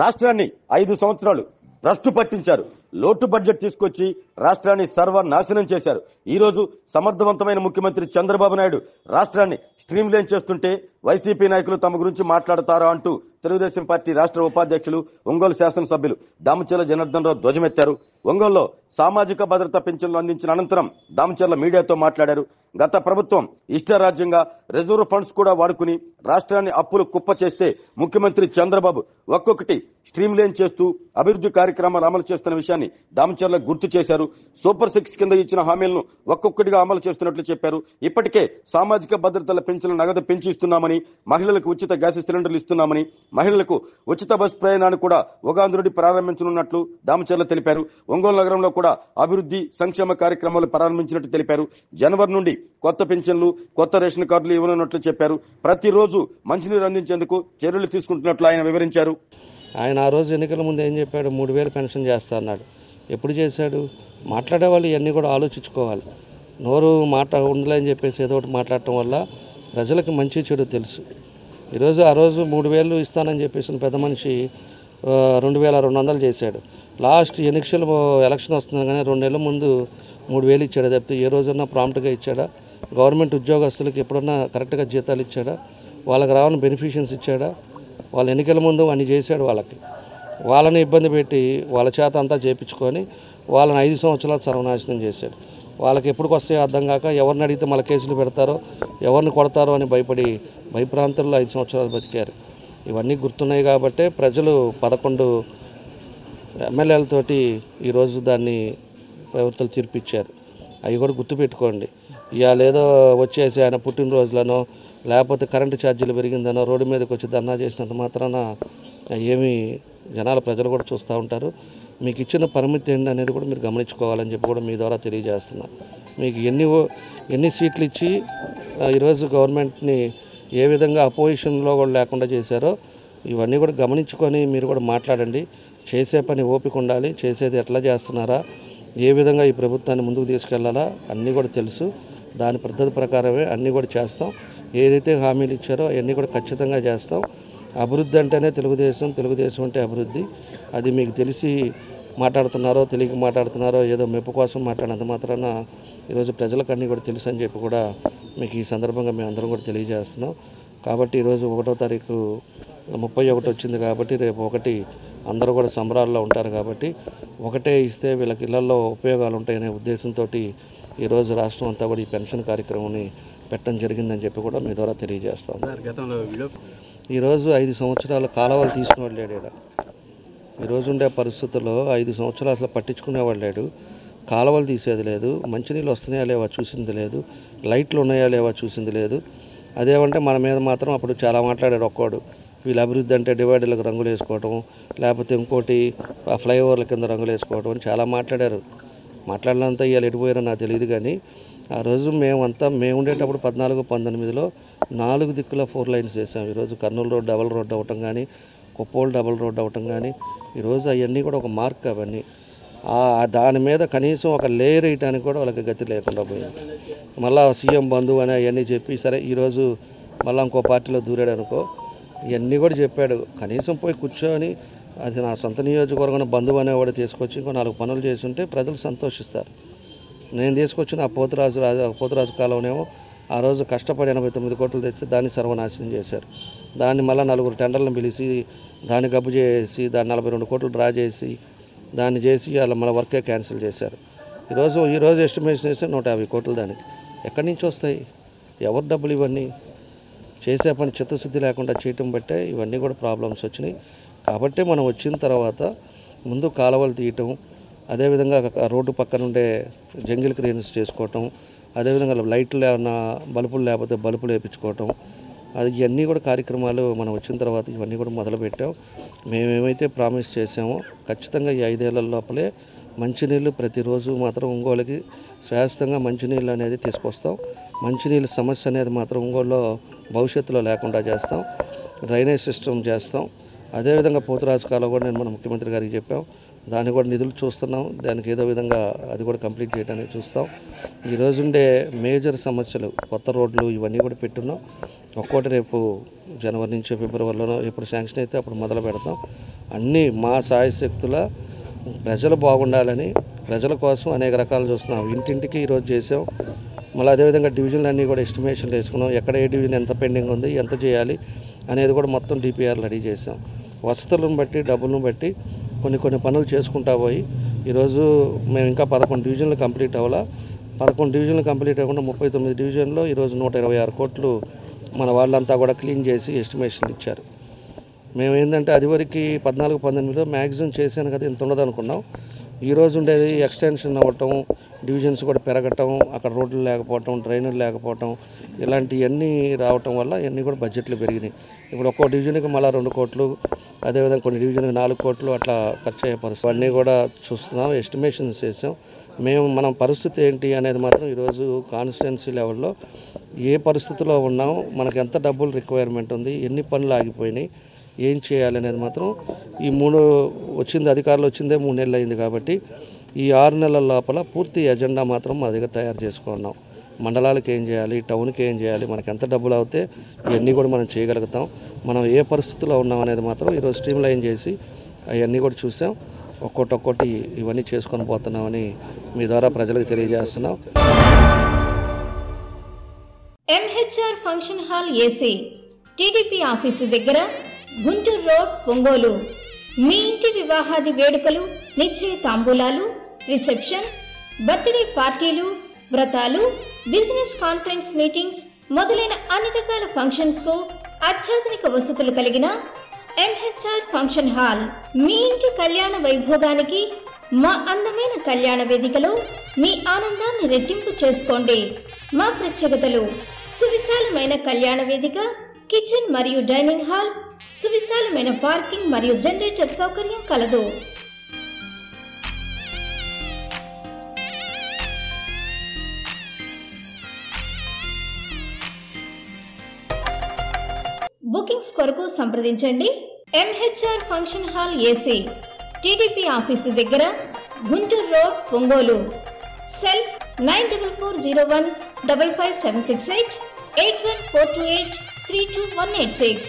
రాష్ట్రాన్ని 5 సంవత్సరాలు భ్రష్టు పట్టించారు. లోటు బడ్జెట్ తీసుకొచ్చి రాష్ట్రాన్ని సర్వనాశనం చేశారు. ఈ రోజు సమర్థవంతమైన ముఖ్యమంత్రి చంద్రబాబు నాయుడు రాష్ట్రాన్ని స్ట్రీమ్ లైన్ చేస్తుంటే వైసీపీ నాయకులు తమ గురించి మాట్లాడతారా అంటూ తెలుగుదేశం పార్టీ రాష్ట్ర ఉపాధ్యక్షులు ఒంగోలు శాసనసభ్యులు దామచర్ల జనార్దన్ రావు ధ్వజమెత్తారు. ఒంగోలులో సామాజిక భద్రతా పింఛన్లు అందించిన అనంతరం దామచర్ల మీడియాతో మాట్లాడారు. గత ప్రభుత్వం ఇష్టారాజ్యంగా రిజర్వ్ ఫండ్స్ కూడా వాడుకుని రాష్ట్రాన్ని అప్పులు కుప్ప చేస్తే ముఖ్యమంత్రి చంద్రబాబు ఒక్కొక్కటి స్ట్రీమ్ లైన్ చేస్తూ అభివృద్ధి కార్యక్రమాలు అమలు చేస్తున్న విషయాన్ని దామచర్ల గుర్తు చేశారు. సూపర్ 6 కింద ఇచ్చిన హామీలను ఒక్కొక్కటిగా అమలు చేస్తున్నట్లు చెప్పారు. ఇప్పటికే సామాజిక భద్రతల పెన్షన్లు నగదు పెంచి ఇస్తున్నామని, మహిళలకు ఉచిత గ్యాస్ సిలిండర్లు ఇస్తున్నామని, మహిళలకు ఉచిత బస్ ప్రయాణాన్ని కూడా ఉగాంధ్రుడి ప్రారంభించనున్నట్లు దామచర్ల తెలిపారు. ఒంగోలు నగరంలో కూడా అభివృద్ధి సంక్షేమ కార్యక్రమాలు ప్రారంభించినట్టు తెలిపారు. జనవరి నుండి కొత్త పెన్షన్లు, కొత్త రేషన్ కార్డులు ఇవ్వనున్నట్లు చెప్పారు. ప్రతిరోజు మంచినీరు అందించేందుకు చర్యలు తీసుకుంటున్నట్లు ఆయన వివరించారు. ఆయన ఆ రోజు ఎన్నికల ముందు ఏం చెప్పాడు? 3000 పెన్షన్ చేస్తా అన్నాడు. ఎప్పుడు చేశాడు? మాట్లాడే వాళ్ళు ఇవన్నీ కూడా ఆలోచించుకోవాలి. నోరు మాట ఉండలే అని చెప్పేసి ఏదో ఒకటి మాట్లాడటం వల్ల ప్రజలకు మంచి చెడు తెలుసు. ఆ రోజు 3000 ఇస్తానని చెప్పేసి పెద్ద మనిషి 2200 చేశాడు. లాస్ట్ ఎలక్షన్ వస్తుంది కానీ 2 నెలల ముందు 3000 ఇచ్చాడు తప్పితే ఏ రోజన్నా ప్రాంప్ట్గా ఇచ్చాడా? గవర్నమెంట్ ఉద్యోగస్తులకు ఎప్పుడన్నా కరెక్ట్గా జీతాలు ఇచ్చాడా? వాళ్ళకి రావాలని బెనిఫిషియన్స్ ఇచ్చాడా? వాళ్ళ ఎన్నికల ముందు అన్ని చేశాడు. వాళ్ళని ఇబ్బంది పెట్టి వాళ్ళ చేత అంతా చేయించుకొని వాళ్ళని 5 సంవత్సరాలు సర్వనాశనం చేశాడు. వాళ్ళకి ఎప్పటికి వస్తాయో అర్థం కాక ఎవరిని అడిగితే మళ్ళీ కేసులు పెడతారో, ఎవరిని కొడతారో అని భయపడి భయప్రాంతాల్లో 5 సంవత్సరాలు బతికారు. ఇవన్నీ గుర్తున్నాయి కాబట్టి ప్రజలు 11 ఎమ్మెల్యేలతోటి ఈరోజు దాన్ని ప్రవర్తలు తీర్పిచ్చారు. అవి కూడా గుర్తుపెట్టుకోండి. ఇవాళ ఏదో వచ్చేసి ఆయన పుట్టినరోజులనో లేకపోతే కరెంటు ఛార్జీలు పెరిగిందనో రోడ్డు మీదకి వచ్చి ధర్నా చేసినంత మాత్రాన ఏమీ ప్రజలు కూడా చూస్తూ ఉంటారు. మీకు ఇచ్చిన పరిమితి ఏంటి అనేది కూడా మీరు గమనించుకోవాలని చెప్పి కూడా మీ ద్వారా తెలియజేస్తున్నా. మీకు ఎన్ని సీట్లు ఇచ్చి ఈరోజు గవర్నమెంట్ని ఏ విధంగా అపోజిషన్లో కూడా లేకుండా చేశారో ఇవన్నీ కూడా గమనించుకొని మీరు కూడా మాట్లాడండి. చేసే పని ఓపిక ఉండాలి. చేసేది ఎట్లా చేస్తున్నారా, ఏ విధంగా ఈ ప్రభుత్వాన్ని ముందుకు తీసుకెళ్లాలా అన్నీ కూడా తెలుసు. దాని పద్ధతి ప్రకారమే అన్నీ కూడా చేస్తాం. ఏదైతే హామీలు ఇచ్చారో అవన్నీ కూడా ఖచ్చితంగా చేస్తాం. అభివృద్ధి అంటేనే తెలుగుదేశం, తెలుగుదేశం అంటే అభివృద్ధి. అది మీకు తెలిసి మాట్లాడుతున్నారో తెలియక మాట్లాడుతున్నారో ఏదో మెప్పు కోసం మాట్లాడినంత మాత్రాన ఈరోజు ప్రజలకు అన్నీ కూడా తెలుసు అని చెప్పి కూడా మీకు ఈ సందర్భంగా మేము అందరం కూడా తెలియజేస్తున్నాం. కాబట్టి ఈరోజు 1వ తారీఖు 31 వచ్చింది కాబట్టి రేపు 1 అందరూ కూడా సంబరాల్లో ఉంటారు కాబట్టి 1 ఇస్తే వీళ్ళకి ఇళ్లలో ఉపయోగాలు ఉంటాయనే ఉద్దేశంతో ఈరోజు రాష్ట్రం అంతా కూడా ఈ పెన్షన్ కార్యక్రమాన్ని పెట్టడం జరిగిందని చెప్పి కూడా మీ ద్వారా తెలియజేస్తాం. ఈరోజు 5 సంవత్సరాల కాలువలు తీసుకునేవాడు లేడు. ఈరోజు ఉండే పరిస్థితుల్లో 5 సంవత్సరాలు అసలు పట్టించుకునేవాడు లేడు. కాలువలు తీసేది లేదు, మంచినీళ్ళు వస్తున్నాయా లేవా చూసింది లేదు, లైట్లు ఉన్నాయా లేవా చూసింది లేదు. అదేమంటే మన మీద మాత్రం అప్పుడు చాలా మాట్లాడారు. ఒక్కోడు వీళ్ళు అభివృద్ధి అంటే డివైడర్లకు రంగులు వేసుకోవటం, లేకపోతే ఇంకోటి ఫ్లైఓవర్ల కింద రంగులు వేసుకోవటం అని చాలా మాట్లాడారు. మాట్లాడినంత ఇవాళ ఎడిపోయారో నాకు తెలియదు. కానీ ఆ రోజు మేము ఉండేటప్పుడు 14-19లో 4 దిక్కుల 4 లైన్స్ వేసాం. ఈరోజు కర్నూలు రోడ్ డబల్ రోడ్ అవ్వటం కానీ, కొప్పోలు డబల్ రోడ్ అవ్వటం కానీ ఈరోజు అవన్నీ కూడా ఒక మార్క్. అవన్నీ దాని మీద కనీసం ఒక లేయర్ వేయడానికి కూడా వాళ్ళకి గతి లేకుండా పోయింది. మళ్ళీ సీఎం బంధువు అని అవన్నీ చెప్పి సరే ఈరోజు మళ్ళీ ఇంకో పార్టీలో దూరాడు అనుకో, ఇవన్నీ కూడా చెప్పాడు. కనీసం పోయి కూర్చొని అది నా సొంత నియోజకవర్గం బంధువు అనేవాడు తీసుకొచ్చి ఇంకో 4 పనులు చేసి ఉంటే ప్రజలు సంతోషిస్తారు. నేను తీసుకొచ్చిన ఆ పోతురాజు కాలంలో ఆ రోజు కష్టపడి 89 కోట్లు తెచ్చి దాన్ని సర్వనాశనం చేశారు. దాన్ని మళ్ళీ 4 టెండర్లను పిలిచి దాన్ని గబ్బు చేసి దాన్ని 42 కోట్లు డ్రా చేసి దాన్ని చేసి వాళ్ళ మన వర్కే క్యాన్సిల్ చేశారు. ఈరోజు ఎస్టిమేషన్ వేస్తే 150 కోట్లు. దానికి ఎక్కడి నుంచి వస్తాయి? ఎవరు డబ్బులు? ఇవన్నీ చేసే పని చిత్తశుద్ధి లేకుండా చేయటం బట్టే ఇవన్నీ కూడా ప్రాబ్లమ్స్ వచ్చినాయి. కాబట్టి మనం వచ్చిన తర్వాత ముందు కాలువలు తీయటం, అదేవిధంగా రోడ్డు పక్కన ఉండే జంగిల్ క్లియరెన్స్ చేసుకోవటం, అదేవిధంగా లైట్లు ఏమన్నా బల్బులు లేకపోతే బల్బులు వేయించుకోవటం, ఇవన్నీ కూడా కార్యక్రమాలు మనం వచ్చిన తర్వాత ఇవన్నీ కూడా మొదలుపెట్టాం. మేమేమైతే ప్రామిస్ చేసామో ఖచ్చితంగా ఈ 5 ఏళ్ల లోపలే మంచినీళ్ళు ప్రతిరోజు మాత్రం ఒంగోలుకి శాశ్వతంగా మంచినీళ్ళు అనేది తీసుకొస్తాం. మంచినీళ్ళ సమస్య అనేది మాత్రం ఒంగోలులో భవిష్యత్తులో లేకుండా చేస్తాం. డ్రైనేజ్ సిస్టమ్ చేస్తాం. అదేవిధంగా పోతురాజు కాలం కూడా నేను మన ముఖ్యమంత్రి గారికి చెప్పాం. దాన్ని కూడా నిధులు చూస్తున్నాం. దానికి ఏదో విధంగా అది కూడా కంప్లీట్ చేయడానికి చూస్తాం. ఈరోజు ఉండే మేజర్ సమస్యలు కొత్త రోడ్లు ఇవన్నీ కూడా పెట్టున్నాం. ఒక్కోటి రేపు జనవరి నుంచి ఫిబ్రవరిలోనో ఎప్పుడు శాంక్షన్ అయితే అప్పుడు మొదలు పెడతాం. అన్నీ మా సాయశక్తుల ప్రజలు బాగుండాలని ప్రజల కోసం అనేక రకాలు చూస్తున్నాం. ఇంటింటికి ఈరోజు చేసాం. మళ్ళీ అదేవిధంగా డివిజన్లు అన్నీ కూడా ఎస్టిమేషన్లు వేసుకున్నాం. ఎక్కడ ఏ డివిజన్ ఎంత పెండింగ్ ఉంది, ఎంత చేయాలి అనేది కూడా మొత్తం డిపిఆర్ రెడీ చేసాం. వసతులను బట్టి డబ్బులను బట్టి కొన్ని పనులు చేసుకుంటా పోయి ఈరోజు మేము ఇంకా 11 డివిజన్లు కంప్లీట్ అవ్వాలా. 11 డివిజన్లు కంప్లీట్ అవ్వకుండా 39 డివిజన్లో ఈరోజు 126 కోట్లు మన వాళ్ళంతా కూడా క్లీన్ చేసి ఎస్టిమేషన్లు ఇచ్చారు. మేము ఏంటంటే అదివరకు 14-18లో మ్యాక్సిమం చేశాను కదా, ఇంత ఉండదు అనుకున్నాం. ఈరోజు ఉండేది ఎక్స్టెన్షన్ అవ్వటం, డివిజన్స్ కూడా పెరగటం, అక్కడ రోడ్లు లేకపోవటం, డ్రైన్లు లేకపోవటం, ఇలాంటివన్నీ రావటం వల్ల ఇవన్నీ కూడా బడ్జెట్లు పెరిగినాయి. ఇప్పుడు ఒక్కో డివిజన్కి మళ్ళీ 2 కోట్లు, అదేవిధంగా కొన్ని డివిజన్కి 4 కోట్లు అట్లా ఖర్చు అయ్యే పరిస్థితి అన్నీ కూడా చూస్తున్నాం. ఎస్టిమేషన్స్ చేసాం. మనం పరిస్థితి ఏంటి అనేది మాత్రం ఈరోజు కాన్స్టిట్యున్సీ లెవెల్లో ఏ పరిస్థితిలో ఉన్నాం, మనకు ఎంత డబ్బులు రిక్వైర్మెంట్ ఉంది, ఎన్ని పనులు ఆగిపోయినాయి, ఏం చేయాలి అనేది మాత్రం ఈ 3 అధికారులు వచ్చిందే 3 నెలలు అయింది కాబట్టి ఈ 6 నెలల లోపల పూర్తి ఎజెండా మాత్రం మా దగ్గర తయారు చేసుకున్నాం. మండలాలకు ఏం చేయాలి, టౌన్కి ఏం చేయాలి, మనకి ఎంత డబ్బులు అవుతే ఇవన్నీ కూడా మనం చేయగలుగుతాం. మనం ఏ పరిస్థితిలో ఉన్నాం అనేది మాత్రం ఈరోజు స్ట్రీమ్ లైన్ చేసి అవన్నీ కూడా చూసాం. ఒక్కొక్కటి ఇవన్నీ చేసుకొని పోతున్నామని మీ ద్వారా ప్రజలకు తెలియజేస్తున్నాం. MHR function hall AC TDP office దగ్గర, గుంటూరు రోడ్, ఒంగోలు. మీ ఇంటి వివాహాది వేడుకలు, నిశ్చయ తాంబూలాలు, రిసెప్షన్, బర్త్డే పార్టీలు, వ్రతాలు, బిజినెస్ కాన్ఫరెన్స్ మీటింగ్స్ మొదలైన అన్ని రకాల ఫంక్షన్స్ కు అత్యాధునిక వసతులు కలిగిన MHR ఫంక్షన్ హాల్. మీ ఇంటి కళ్యాణ వైభోగానికి మా అందమైన కళ్యాణ వేదికలో మీ ఆనందాన్ని రెట్టింపు చేసుకోండి. మా ప్రత్యేకతలు: సువిశాలమైన కళ్యాణ వేదిక, కిచెన్ మరియు డైనింగ్ హాల్, సువిశాలమైన పార్కింగ్ మరియు జనరేటర్ సౌకర్యం కలదు. బుకింగ్స్ కొరకు సంప్రదించండి. MHR function hall AC, TDP office దగ్గర, గుంటూరు రోడ్, ఒంగోలు. సెల్ 9440155768 81428 32186.